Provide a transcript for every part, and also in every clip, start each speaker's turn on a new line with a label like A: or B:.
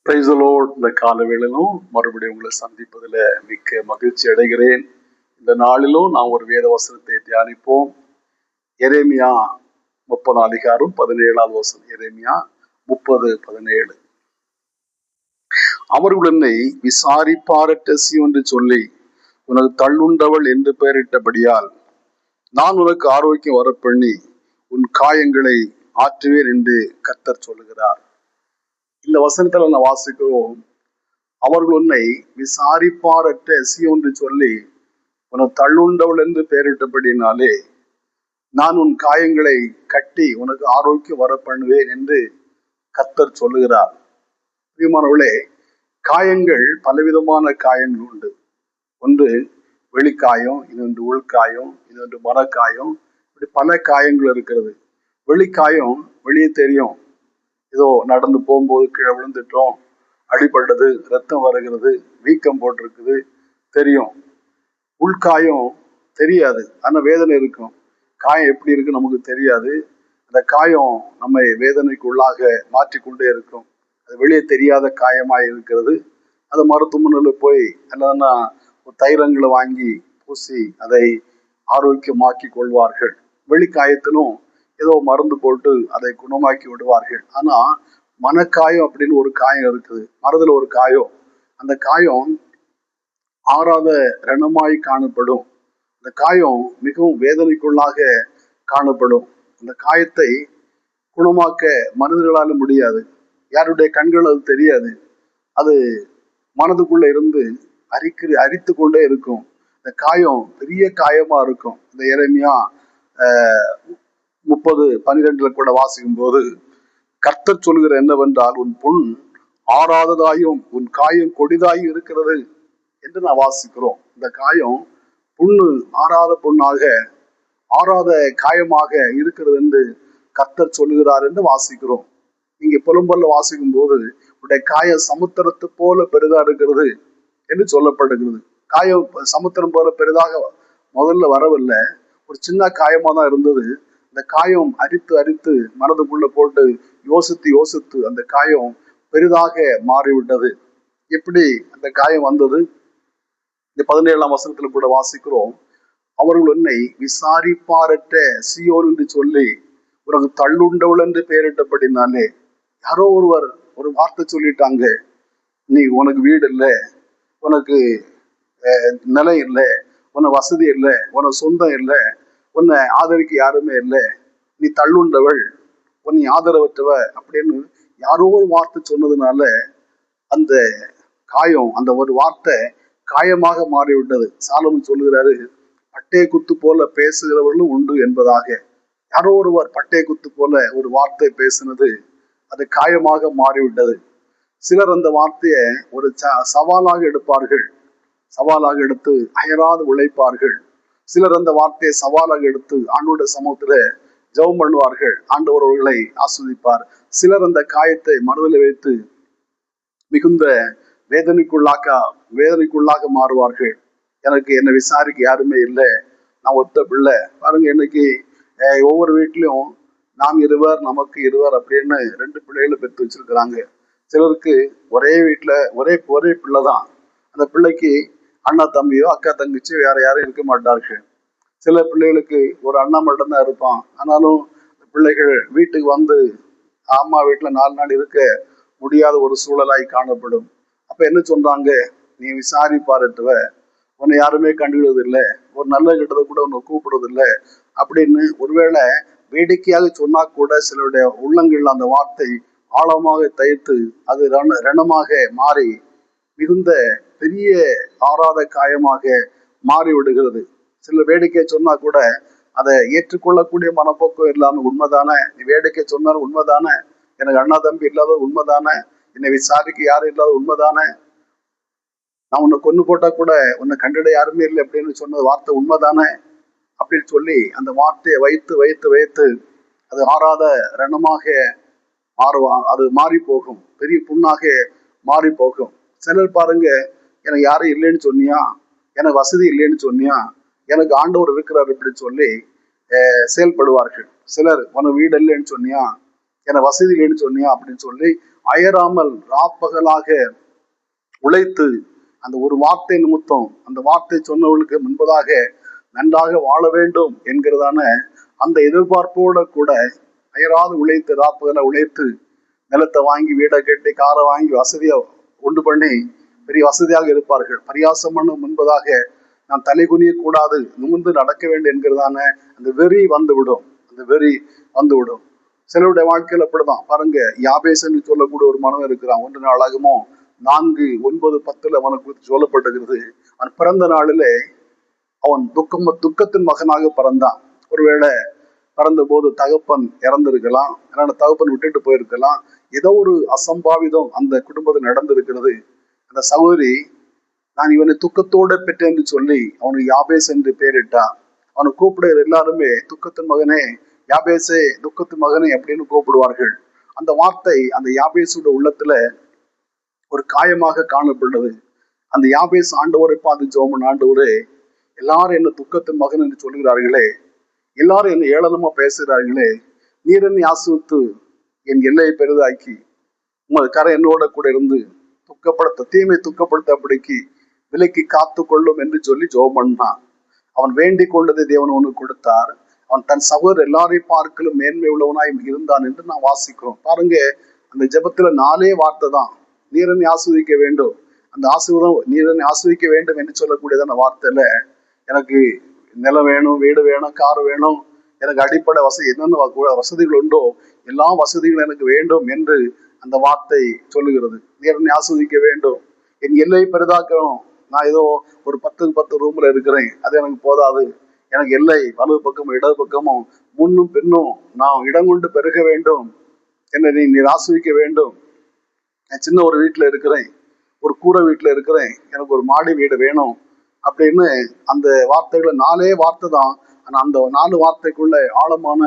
A: Praise the Lord. இந்த காலவேளையிலும் மறுபடியும் உங்களை சந்திப்பதில் மிக்க மகிழ்ச்சி அடைகிறேன். இந்த நாளிலும் நாம் ஒரு வேத வசனத்தை தியானிப்போம். எரேமியா 30:17 வசனம். எரேமியா 30:17. அவர்கள் என்னை விசாரிப்பாரற்ற சீயோன் என்று சொல்லி உனக்கு தள்ளுண்டவள் என்று பெயரிட்டபடியால் நான் உனக்கு ஆரோக்கியம் வரப்பண்ணி உன் காயங்களை ஆற்றுவேன் என்று கர்த்தர் சொல்லுகிறார். இந்த வசனத்துல நான் வாசிக்கிறோம், அவர்கள் உன்னை விசாரிப்பாரற்ற சீயோன் என்று சொல்லி உனக்கு தள்ளுண்டவள் என்று பெயரிட்டபடினாலே நான் உன் காயங்களை கட்டி உனக்கு ஆரோக்கியம் வர பண்ணுவேன் என்று கர்த்தர் சொல்லுகிறார். பிரியமானவர்களே, காயங்கள் பலவிதமான காயங்கள் உண்டு. ஒன்று வெளிக்காயம், இன்னொன்று உள்காயம், இன்னொன்று மனக்காயம், இப்படி பல காயங்கள் இருக்கிறது. வெளிக்காயம் வெளியே தெரியும், ஏதோ நடந்து போகும்போது கீழே விழுந்துட்டோம், அடிபட்டது, ரத்தம் வருகிறது, வீக்கம் போட்டிருக்குது, தெரியும். உள்காயம் தெரியாது, ஆனால் வேதனை இருக்கும். காயம் எப்படி இருக்கு நமக்கு தெரியாது. அந்த காயம் நம்மை வேதனைக்கு உள்ளாக மாற்றிக்கொண்டே இருக்கும். அது வெளியே தெரியாத காயமாய் இருக்கிறது. அது மருத்துவமனையில் போய் இல்லைன்னா தைலங்களை வாங்கி பூசி அதை ஆரோக்கியமாக்கி கொள்வார்கள். வெளிக்காயத்திலும் ஏதோ மருந்து போட்டு அதை குணமாக்கி விடுவார்கள். ஆனா மனக்காயம் அப்படின்னு ஒரு காயம் இருக்குது, மனதுல ஒரு காயம். அந்த காயம் ஆறாத ரணமாய் காணப்படும். அந்த காயம் மிகவும் வேதனைக்குள்ளாக காணப்படும். அந்த காயத்தை குணமாக்க மனிதர்களால முடியாது, யாருடைய கண்கள் அது தெரியாது. அது மனதுக்குள்ள இருந்து அரித்து கொண்டே இருக்கும். இந்த காயம் பெரிய காயமா இருக்கும். இந்த எரேமியா 30:12 கூட வாசிக்கும் போது கர்த்தர் சொல்கிற என்னவென்றால், உன் புண் ஆறாததாயும் உன் காயம் கொடிதாயும் இருக்கிறது என்று நான் வாசிக்கிறோம். இந்த காயம் புண்ணு ஆறாத புண்ணாக, ஆறாத காயமாக இருக்கிறது என்று கர்த்தர் சொல்லுகிறார் என்று வாசிக்கிறோம். நீங்க புலம்பல்ல வாசிக்கும் போது உடைய காயம் சமுத்திரத்து போல பெரிதா இருக்கிறது என்று சொல்லப்படுகிறது. காயம் சமுத்திரம் போல பெரிதாக முதல்ல வரவில்லை, ஒரு சின்ன காயமா தான் இருந்தது. அந்த காயம் அரித்து மனதுக்குள்ள போட்டு யோசித்து அந்த காயம் பெரிதாக மாறிவிட்டது. எப்படி அந்த காயம் வந்தது? இந்த 17ஆம் வசனத்துல கூட வாசிக்கிறோம், அவர்கள் என்னை விசாரிப்பாரற்ற சீயோன் என்று சொல்லி உனக்கு தள்ளுண்டவள் என்று பெயரிட்டபடினாலே, யாரோ ஒருவர் ஒரு வார்த்தை சொல்லிட்டாங்க, நீ உனக்கு வீடு இல்லை, உனக்கு நிலம் இல்லை, உனக்கு வசதி இல்லை, உனக்கு சொந்தம் இல்லை, உன்னை ஆதரிக்க யாருமே இல்லை, நீ தள்ளுண்டவள், உன்னை ஆதரவற்றவ அப்படின்னு யாரோ ஒரு வார்த்தை சொன்னதுனால அந்த காயம், அந்த ஒரு வார்த்தை காயமாக மாறிவிட்டது. சாலமன் சொல்லுகிறாரு, பட்டை குத்து போல பேசுகிறவர்களும் உண்டு என்பதாக. யாரோ ஒருவர் பட்டை குத்து போல ஒரு வார்த்தை பேசினது அது காயமாக மாறிவிட்டது. சிலர் அந்த வார்த்தையை ஒரு சவாலாக எடுப்பார்கள், சவாலாக எடுத்து அயராது உழைப்பார்கள். சிலர் அந்த வார்த்தையை சவாலாக எடுத்து ஆண்டவருடைய சமூகத்துல ஜெபம் பண்ணுவார்கள், ஆண்டவர் அவர்களை ஆஸ்வதிப்பார். சிலர் அந்த காயத்தை மனதில் வைத்து மிகுந்த வேதனைக்குள்ளாக மாறுவார்கள். எனக்கு என்னை விசாரிக்க யாருமே இல்லை, நான் ஒத்த பிள்ளை. பாருங்க, இன்னைக்கு ஒவ்வொரு வீட்லயும் நாம் இருவர் நமக்கு இருவர் அப்படின்னு 2 பிள்ளைகளை பெற்று வச்சிருக்கிறாங்க. சிலருக்கு ஒரே வீட்டுல ஒரே பிள்ளை தான், அந்த பிள்ளைக்கு அண்ணா தம்பியோ அக்கா தங்கச்சியோ வேற யாரும் இருக்க மாட்டார்கள். சில பிள்ளைகளுக்கு ஒரு அண்ணா மட்டும்தான் இருப்பான், ஆனாலும் பிள்ளைகள் வீட்டுக்கு வந்து அம்மா வீட்டுல 4 நாள் இருக்க முடியாத ஒரு சூழலாய் காணப்படும். அப்ப என்ன சொல்றாங்க, நீ விசாரிப்பாரட்டுவ, உன்னை யாருமே கண்டுவிடுவதில்லை, ஒரு நல்ல கிட்டதை கூட உன்னை கூப்பிடுவதில்லை அப்படின்னு ஒருவேளை வேடிக்கையாக சொன்னா கூட சிலருடைய உள்ளங்கள்ல அந்த வார்த்தை ஆழமாக தைத்து அது ரணமாக மாறி மிகுந்த பெரிய ஆறாத காயமாக மாறி விடுகிறது. சில வேடிக்கை சொன்னா கூட அதை ஏற்றுக்கொள்ளக்கூடிய மனப்போக்கம் இல்லாம, உண்மைதானே நீ வேடிக்கை சொன்னாலும் உண்மைதானே, எனக்கு அண்ணா தம்பி இல்லாத உண்மைதானே, என்னை விசாரிக்க யாரும் இல்லாத உண்மைதானே, நான் உன்னை கொண்டு போட்டா கூட உன்னை கண்டிட யாருமே இல்லை அப்படின்னு சொன்ன வார்த்தை உண்மைதானே அப்படின்னு சொல்லி அந்த வார்த்தையை வைத்து அது ஆறாத ரணமாக அது மாறி போகும், பெரிய புண்ணாக மாறி போகும். சிலர் பாருங்க, எனக்கு யாரும் இல்லைன்னு சொன்னியா, எனக்கு வசதி இல்லைன்னு சொன்னியா, எனக்கு ஆண்டவர் இருக்கிறார் இப்படின்னு சொல்லி செயல்படுவார்கள். சிலர் உனக்கு வீடு இல்லைன்னு சொன்னியா, எனக்கு வசதி இல்லைன்னு சொன்னியா அப்படின்னு சொல்லி அயராமல் ராப்பகலாக உழைத்து அந்த ஒரு வார்த்தை நிமித்தம் அந்த வார்த்தை சொன்னவர்களுக்கு முன்பதாக நன்றாக வாழ வேண்டும் என்கிறதான அந்த எதிர்பார்ப்போட கூட அயராது உழைத்து ராப்பகல உழைத்து நிலத்தை வாங்கி வீடை கட்டி காரை வாங்கி வசதியா உண்டு பண்ணி பெரிய வசதியாக இருப்பார்கள். பரியாசம் பண்ணும் முன்பதாக நாம் தலை குனிய கூடாது, நிமிர்ந்து நடக்க வேண்டும் என்கிறதான அந்த வெறி வந்துவிடும். அந்த வெறி வந்துவிடும். சிலருடைய வாழ்க்கையில் அப்படிதான் பாருங்க. யாபேஸ் என்று சொல்லக்கூடிய ஒரு மனம் இருக்கிறான். 1 நாளாகமோ 4:9-10 அவனுக்கு சொல்லப்பட்டிருக்கிறது. அவன் பிறந்த நாளிலே அவன் துக்கத்தின் மகனாக பிறந்தான். ஒருவேளை பிறந்த போது தகப்பன் இறந்திருக்கலாம், தகப்பன் விட்டுட்டு போயிருக்கலாம். ஏதோ ஒரு அசம்பாவிதம் அந்த குடும்பத்தில் நடந்திருக்கிறது. அந்த சகோதரி, நான் இவனை துக்கத்தோட பெற்றேன் என்று சொல்லி அவனுக்கு யாபேஸ் என்று பெயரிட்டா. அவனை கூப்பிடுற எல்லாருமே துக்கத்தின் மகனே, யாபேசே, துக்கத்தின் மகனே அப்படின்னு கூப்பிடுவார்கள். அந்த வார்த்தை அந்த யாபேசோட உள்ளத்துல ஒரு காயமாக காணப்படுது. அந்த யாபேஸ் ஆண்டவரை பார்த்து ஜெபம், ஆண்டவரே, எல்லாரும் என்ன துக்கத்தின் மகன் என்று சொல்கிறார்களே, எல்லாரும் என்ன ஏளனமா பேசுகிறார்களே, நீர் என்னை ஆசிரித்து என் எல்லையை பெரிதாக்கி உங்கள் கரை என்னோட கூட இருந்து தீமை துக்கப்படுத்தபடிக்கு விலைக்கு காத்து கொள்ளும் என்று சொல்லி ஜெபம் பண்ணான். அவன் வேண்டிக் கொண்டதை தேவன் அவனுக்கு கொடுத்தார். அவன் தன் சகோதரர் எல்லாரையும் பார்க்கலும் மேன்மை உள்ளவனாய் இருந்தான் என்று நான் வாசிக்கிறோம். பாருங்க, அந்த ஜெபத்துல 4 வார்த்தை தான். நீரனை ஆஸ்வதிக்க வேண்டும். அந்த ஆசீர்வாதம் நீரனை ஆஸ்வதிக்க வேண்டும் என்று சொல்லக்கூடியதான வார்த்தையில எனக்கு நிலம் வேணும், வீடு வேணும், கார் வேணும், எனக்கு அடிப்படை வசதி என்னென்ன வசதிகள் உண்டோ எல்லா வசதிகளும் எனக்கு வேண்டும் என்று அந்த வார்த்தை சொல்லுகிறது. நீரனை ஆஸ்வதிக்க வேண்டும், என் எல்லையை பெரிதாக்கணும். நான் ஏதோ ஒரு 10 ரூம்ல இருக்கிறேன், அது எனக்கு போதாது. எனக்கு எல்லை வலது பக்கமும் இடது பக்கமும் முன்னும் பின்னும் நான் இடம் கொண்டு பெருக வேண்டும். என்னை நீர் ஆஸ்வதிக்க வேண்டும். நான் சின்ன ஒரு வீட்டுல இருக்கிறேன், ஒரு கூரை வீட்டுல இருக்கிறேன், எனக்கு ஒரு மாடி வீடு வேணும் அப்படின்னு அந்த வார்த்தைகளை 4 வார்த்தை தான். ஆனா அந்த 4 வார்த்தைக்குள்ள ஆழமான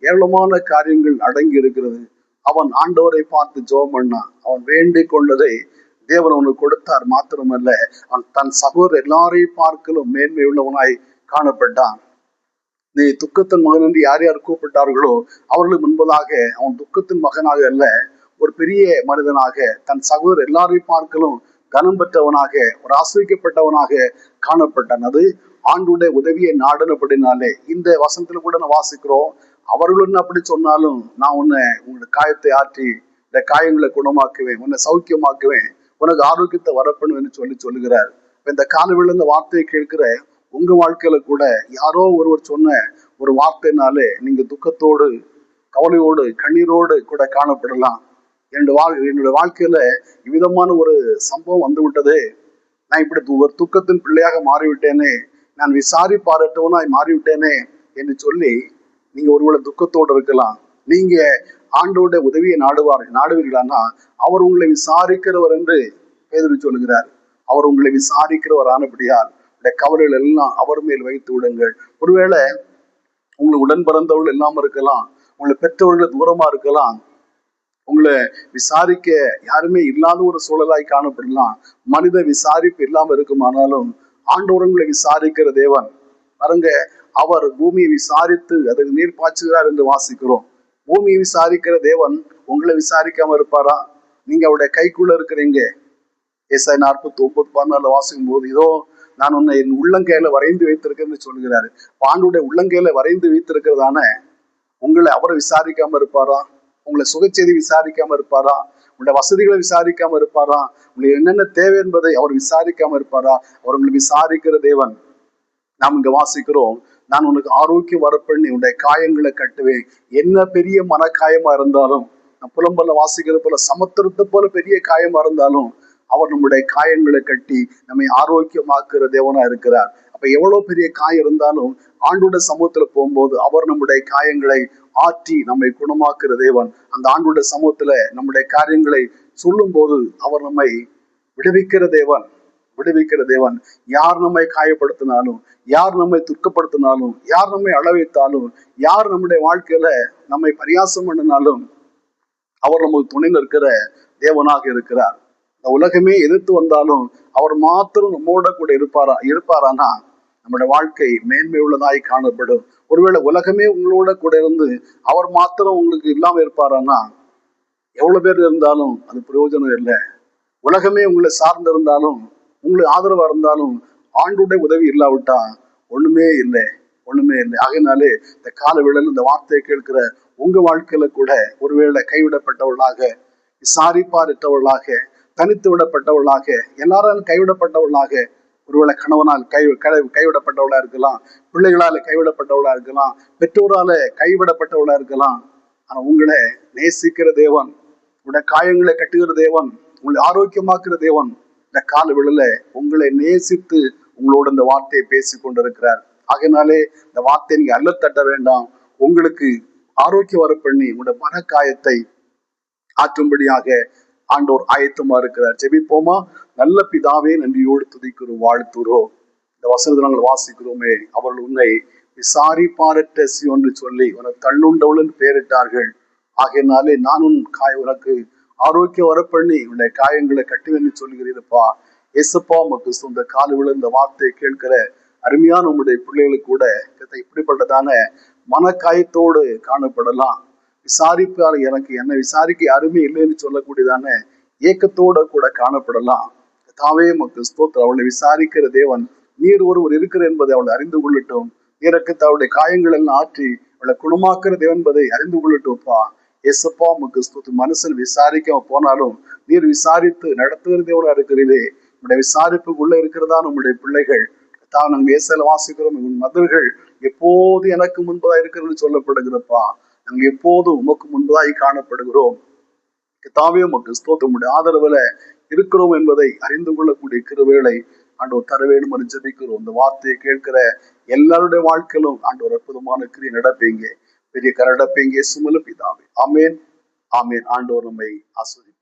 A: ஏராளமான காரியங்கள் அடங்கி இருக்கிறது. அவன் ஆண்டவரை பார்த்து ஜெபம் பண்ணான். அவன் வேண்டிக் கொண்டதை தேவன் அவனுக்கு கொடுத்தார். மாத்திரமல்ல, அவன் தன் சகோதரர் எல்லாரையும் பார்க்கலும் மேன்மை உள்ளவனாய் காணப்பட்டான். நீ துக்கத்தின் மகன் என்று யார் யார் கூப்பிட்டார்களோ அவர்களுக்கு முன்பதாக அவன் துக்கத்தின் மகனாக அல்ல, ஒரு பெரிய மனிதனாக தன் சகோதரர் எல்லாரையும் பார்க்கலும் கனம் பெற்றவனாக, ஒரு ஆசிரிக்கப்பட்டவனாக காணப்பட்டான். அது ஆண்டுடைய உதவியை நாடினபடினாலே. இந்த வசனத்துல கூட நான் வாசிக்கிறோம், அவர்களும் அப்படி சொன்னாலும் நான் உன்னோட காயத்தை ஆற்றி இந்த காயங்களை குணமாக்குவேன், உன்னை சௌக்கியமாக்குவேன், உனக்கு ஆரோக்கியத்தை வரப்பண்ணுவேன்னு சொல்லுகிறார். இந்த காலவில் இந்த வார்த்தையை கேட்கிற உங்க வாழ்க்கையில கூட யாரோ ஒருவர் சொன்ன ஒரு வார்த்தைனாலே நீங்க துக்கத்தோடு, கவலையோடு, கண்ணீரோடு கூட காணப்படலாம். என்னுடைய வாழ்க்கையில இவ்விதமான ஒரு சம்பவம் வந்து விட்டதே, நான் இப்படி ஒரு துக்கத்தின் பிள்ளையாக மாறிவிட்டேனே, நான் விசாரிப்பாரட்டவனாய் மாறிவிட்டேனே என்று சொல்லி நீங்க ஒருவேளை துக்கத்தோடு இருக்கலாம். நீங்க ஆண்டோட உதவியை நாடுவீர்களானா அவர் உங்களை விசாரிக்கிறவர் என்று பேதுரு சொல்லுகிறார். அவர் உங்களை விசாரிக்கிறவர் ஆனபடியால் கவலைகள் எல்லாம் அவர் மேல் வைத்து விடுங்கள். ஒருவேளை உங்களை உடன் பிறந்தவர்கள் இல்லாம இருக்கலாம், உங்களை பெற்றவர்கள் தூரமா இருக்கலாம், உங்களை விசாரிக்க யாருமே இல்லாத ஒரு சூழலாய் காணப்படலாம், மனித விசாரிப்பு இல்லாம இருக்குமானாலும் ஆண்டவர் உங்களை விசாரிக்கிற தேவன். பாருங்க, அவர் பூமியை விசாரித்து அதுக்கு நீர் பாய்ச்சுகிறார் என்று வாசிக்கிறோம். பூமியை விசாரிக்கிற தேவன் உங்களை விசாரிக்காம இருப்பாரா? நீங்க அவருடைய கைக்குள்ள இருக்கிறீங்க. ஏசாயா 49:14 வாசிக்கும் போது, இதோ நான் உன்னை என் உள்ளங்கையில வரைந்து வைத்திருக்கேன்னு சொல்கிறாரு. ஆண்டுடைய உள்ளங்கையில வரைந்து வைத்திருக்கிறதான உங்களை அவரை விசாரிக்காம இருப்பாரா? உங்களை சுகச்செய்தி விசாரிக்காம இருப்பாரா? உங்களுடைய வசதிகளை விசாரிக்காம இருப்பாரா? உங்களுக்கு என்னென்ன தேவை என்பதை அவர் விசாரிக்காம இருப்பாரா? அவர் உங்களை விசாரிக்கிற தேவன். நாம் இங்க வாசிக்கிறோம், நான் உனக்கு ஆரோக்கியம் வரப்பண்ணி உன்னுடைய காயங்களை கட்டுவேன். என்ன பெரிய மனக்காயமா இருந்தாலும், நான் புலம்பல்ல வாசிக்கிறது போல சமுத்திரத்தை போல பெரிய காயமா இருந்தாலும் அவர் நம்முடைய காயங்களை கட்டி நம்மை ஆரோக்கியமாக்குற தேவனா இருக்கிறார். அப்ப எவ்வளவு பெரிய காயம் இருந்தாலும் ஆண்டோட சமூகத்துல போகும்போது அவர் நம்முடைய காயங்களை ஆற்றி நம்மை குணமாக்குற தேவன். அந்த ஆண்டோட சமூகத்துல நம்முடைய காரியங்களை சொல்லும் போது அவர் நம்மை விடுவிக்கிற தேவன். யார் நம்மை காயப்படுத்தினாலும், யார் நம்மை துக்கப்படுத்தினாலும், யார் நம்மை அளவைத்தாலும், யார் நம்முடைய வாழ்க்கையில நம்மை பரியாசம் பண்ணினாலும் அவர் நமக்கு துணை நிற்கிற தேவனாக இருக்கிறார். இந்த உலகமே எதிர்த்து வந்தாலும் அவர் மாத்திரம் நம்மோட கூட இருப்பாரானா நம்முடைய வாழ்க்கை மேன்மை உள்ளதாய் காணப்படும். ஒருவேளை உலகமே உங்களோட கூட இருந்து அவர் மாத்திரம் உங்களுக்கு இல்லாம இருப்பாரானா எவ்வளவு பேர் இருந்தாலும் அது பிரயோஜனம் இல்லை. உலகமே உங்களை சார்ந்து இருந்தாலும், உங்களுக்கு ஆதரவா இருந்தாலும், ஆண்டுடைய உதவி இல்லாவிட்டா ஒண்ணுமே இல்லை, ஒண்ணுமே இல்லை. ஆகையினாலே இந்த கால வேளையில் இந்த வார்த்தையை கேட்கிற உங்க வாழ்க்கையில கூட ஒருவேளை கைவிடப்பட்டவர்களாக, விசாரிப்பாரற்றவர்களாக, தனித்து விடப்பட்டவர்களாக, எல்லாரும் கைவிடப்பட்டவர்களாக, ஒருவேளை கணவனால் கைவிடப்பட்டவளா இருக்கலாம், பிள்ளைகளால கைவிடப்பட்டவளா இருக்கலாம், பெற்றோரால கைவிடப்பட்டவளா இருக்கலாம். ஆனா உங்களை நேசிக்கிற தேவன், உங்களுடைய காயங்களை கட்டுகிற தேவன், உங்களை ஆரோக்கியமாக்குற தேவன் இந்த கால வேளையில உங்களை நேசித்து உங்களோட இந்த வார்த்தையை பேசி கொண்டிருக்கிறார். ஆகையினாலே இந்த வார்த்தையை நீங்க அல்ல தட்ட வேண்டாம். உங்களுக்கு ஆரோக்கியம் வர பண்ணி உங்களுடைய மன காயத்தை ஆற்றும்படியாக ஆண்டோர் ஆயத்தமா இருக்கிறார். ஜெபிப்போமா? நல்ல பிதாவே, நன்றியோடு துதிக்கிறோம், வாழ்த்துறோம். இந்த வசனத்தை நாங்கள் வாசிக்கிறோமே, அவர்கள் உன்னை விசாரிப்பாரற்ற சீயோன் என்று சொல்லி உனக்கு தள்ளுண்டவள் பெயரிட்டார்கள். ஆகையினாலே நான் உனக்கு ஆரோக்கியம் வர பண்ணி உன்னுடைய காயங்களை கட்டுவேன்னு சொல்லுகிறீரப்பா. ஏசப்பா, உமக்கு சொந்த கால விழுந்த வார்த்தையை கேட்கிற அருமையான உங்களுடைய பிள்ளைகளுக்கு கூட இப்படிப்பட்டதான மனக்காயத்தோடு காணப்படலாம். விசாரிப்பார், எனக்கு என்னை விசாரிக்க யாருமே இல்லைன்னு சொல்லக்கூடியதான ஏக்கத்தோட கூட காணப்படலாம். தாவே உமக்கு ஸ்தோத்திரம். அவளை விசாரிக்கிற தேவன் நீர் ஒருவர் இருக்கிற என்பதை அவளை அறிந்து கொள்ளட்டும். நீருக்கு அவளுடைய காயங்கள் எல்லாம் ஆற்றி அவளை குணமாக்குற தேவன் என்பதை அறிந்து கொள்ளட்டும்ப்பா. ஏசப்பா, உமக்கு ஸ்தோத்திரம். மனுஷன் விசாரிக்க போனாலும் நீர் விசாரித்து நடத்துகிற தேவனா இருக்கிறீரே. உங்களுடைய விசாரிப்புக்குள்ள இருக்கிறதா நம்முடைய பிள்ளைகள். நாங்கள் ஏசல வாசிக்கிறோம், உன் மதர்கள் எப்போது எனக்கு முன்பதாக இருக்கிறது சொல்லப்படுகிறப்பா. நாங்கள் எப்போதும் உமக்கு முன்பதாய் காணப்படுகிறோம். தாவே உமக்கு ஸ்தோத்திரம். உங்களுடைய ஆதரவுல இருக்கிறோம் என்பதை அறிந்து கொள்ளக்கூடிய கிருபைகளை ஆண்டவர் தர வேண்டும் என்று ஜெபிக்கிறோம். இந்த வார்த்தையை கேட்கிற எல்லாருடைய வாழ்க்கையிலும் ஆண்டவர் அற்புதமான கிரியை நடப்பீங்க, பெரிய கரடப்பீங்க. சுமல பிதாவே, ஆமேன், ஆமேன். ஆண்டவர் நம்மை ஆசீர்வதிப்பார்.